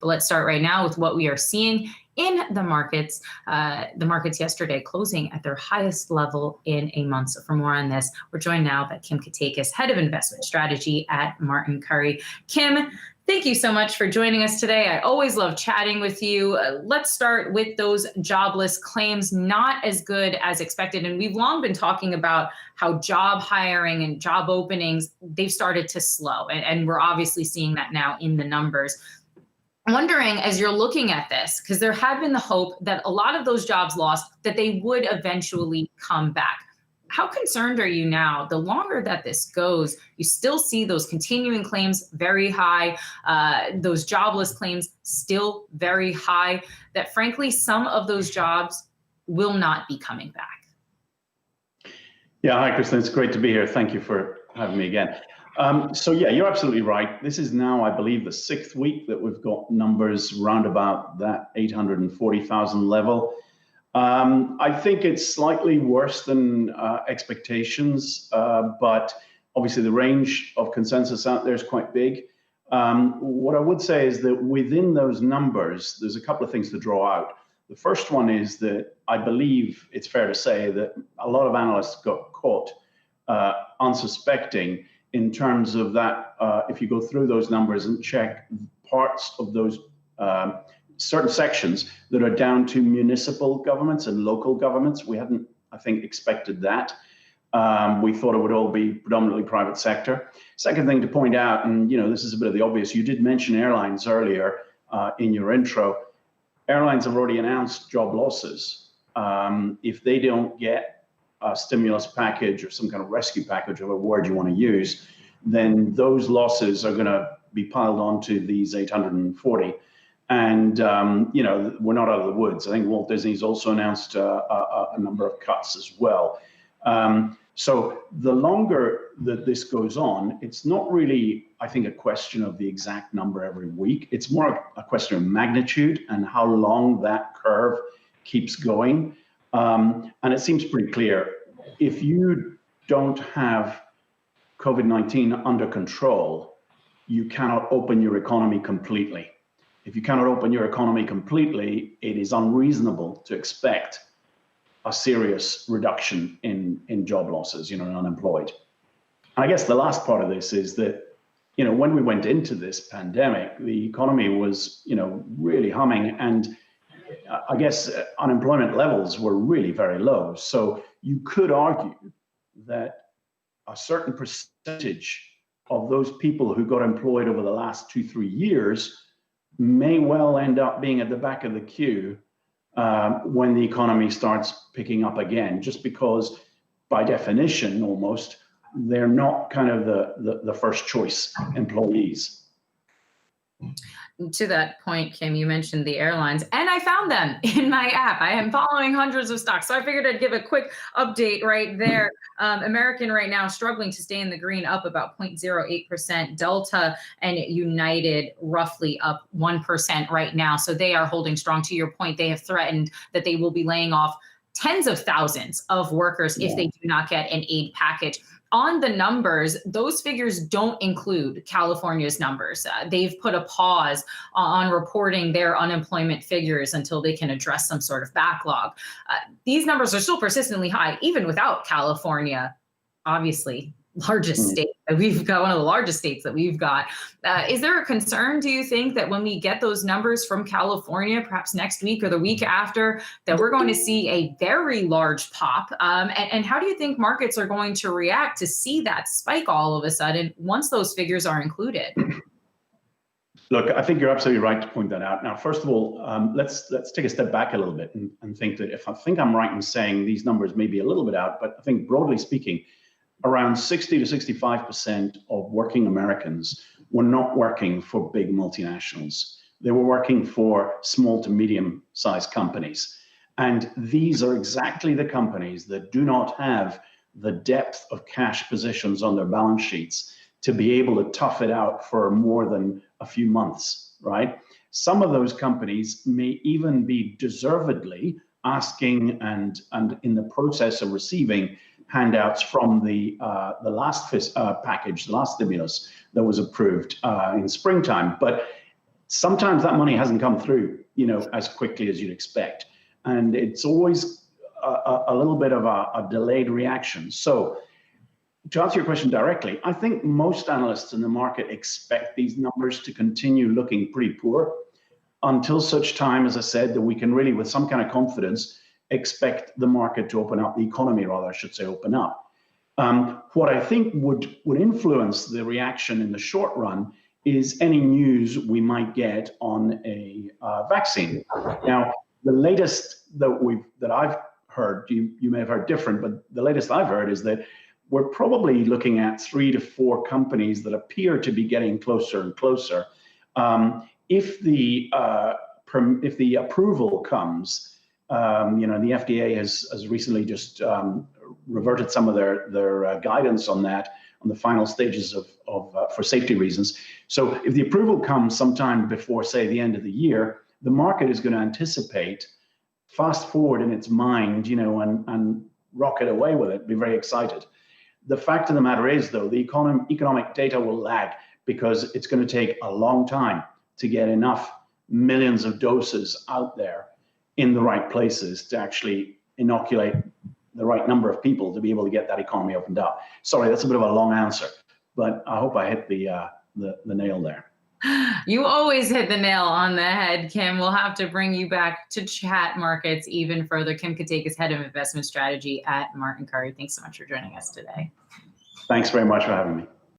But let's start right now with what we are seeing in the markets. The markets yesterday closing at their highest level in a month. So for more on this, we're joined now by Kim Katakis, Head of Investment Strategy at Martin Currie. Kim, thank you so much for joining us today. I always love chatting with you. Let's start with those jobless claims, not as good as expected. And we've long been talking about how job hiring and job openings, they've started to slow. And we're obviously seeing that now in the numbers. I'm wondering, as you're looking at this, because there had been the hope that a lot of those jobs lost, that they would eventually come back. How concerned are you now? The longer that this goes, you still see those continuing claims very high, those jobless claims still very high, that frankly, some of those jobs will not be coming back. Yeah, hi, Kristen. It's great to be here. Thank you for having me again. So yeah, you're absolutely right. This is now, I believe, the 6th week that we've got numbers round about that 840,000 level. I think it's slightly worse than expectations, but obviously the range of consensus out there is quite big. What I would say is that within those numbers, there's a couple of things to draw out. The first one is that I believe it's fair to say that a lot of analysts got caught unsuspecting in terms of that. If you go through those numbers and check parts of those certain sections that are down to municipal governments and local governments, we hadn't, I think, expected that. We thought it would all be predominantly private sector. Second thing to point out, and this is a bit of the obvious, you did mention airlines earlier in your intro. Airlines have already announced job losses. If they don't get a stimulus package or some kind of rescue package, or a word you want to use, then those losses are going to be piled onto these 840. And, we're not out of the woods. I think Walt Disney's also announced a number of cuts as well. So the longer that this goes on, it's not really, I think, a question of the exact number every week. It's more a question of magnitude and how long that curve keeps going. And it seems pretty clear. If you don't have COVID-19 under control, you cannot open your economy completely. If you cannot open your economy completely, it is unreasonable to expect a serious reduction in job losses, and unemployed. And I guess the last part of this is that, when we went into this pandemic, the economy was, really humming, and I guess unemployment levels were really very low. So you could argue that a certain percentage of those people who got employed over the last 2-3 years may well end up being at the back of the queue when the economy starts picking up again, just because by definition, almost, they're not kind of the first choice employees. To that point, Kim, you mentioned the airlines, and I found them in my app. I am following hundreds of stocks, so I figured I'd give a quick update right there. American right now struggling to stay in the green, up about 0.08%. Delta and United roughly up 1% right now. So they are holding strong. To your point, they have threatened that they will be laying off tens of thousands of workers if they do not get an aid package. On the numbers, those figures don't include California's numbers. They've put a pause on reporting their unemployment figures until they can address some sort of backlog. These numbers are still persistently high, even without California, obviously. Largest state that we've got, one of the largest states that we've got. Is there a concern, do you think, that when we get those numbers from California, perhaps next week or the week after, that we're going to see a very large pop? And how do you think markets are going to react to see that spike all of a sudden once those figures are included? Look, I think you're absolutely right to point that out. Now, first of all, let's take a step back a little bit and think that if I think I'm right in saying these numbers may be a little bit out, but I think broadly speaking, around 60 to 65% of working Americans were not working for big multinationals. They were working for small to medium-sized companies. And these are exactly the companies that do not have the depth of cash positions on their balance sheets to be able to tough it out for more than a few months, right? Some of those companies may even be deservedly asking and in the process of receiving handouts from the last package, the last stimulus that was approved in springtime. But sometimes that money hasn't come through, as quickly as you'd expect. And it's always a little bit of a delayed reaction. So to answer your question directly, I think most analysts in the market expect these numbers to continue looking pretty poor until such time, as I said, that we can really, with some kind of confidence, expect the market to open up, the economy rather, I should say, open up. What I think would influence the reaction in the short run is any news we might get on a vaccine. Now, the latest that I've heard, you may have heard different, but the latest I've heard is that we're probably looking at 3 to 4 companies that appear to be getting closer and closer. If the approval comes, the FDA has recently just reverted some of their guidance on that, on the final stages for safety reasons. So if the approval comes sometime before, say, the end of the year, the market is going to anticipate, fast forward in its mind, and rocket away with it, be very excited. The fact of the matter is, though, the economic data will lag because it's going to take a long time to get enough millions of doses out there in the right places to actually inoculate the right number of people to be able to get that economy opened up. Sorry, that's a bit of a long answer, but I hope I hit the nail there. You always hit the nail on the head, Kim. We'll have to bring you back to chat markets even further. Kim Katekis, Head of Investment Strategy at Martin Currie. Thanks so much for joining us today. Thanks very much for having me.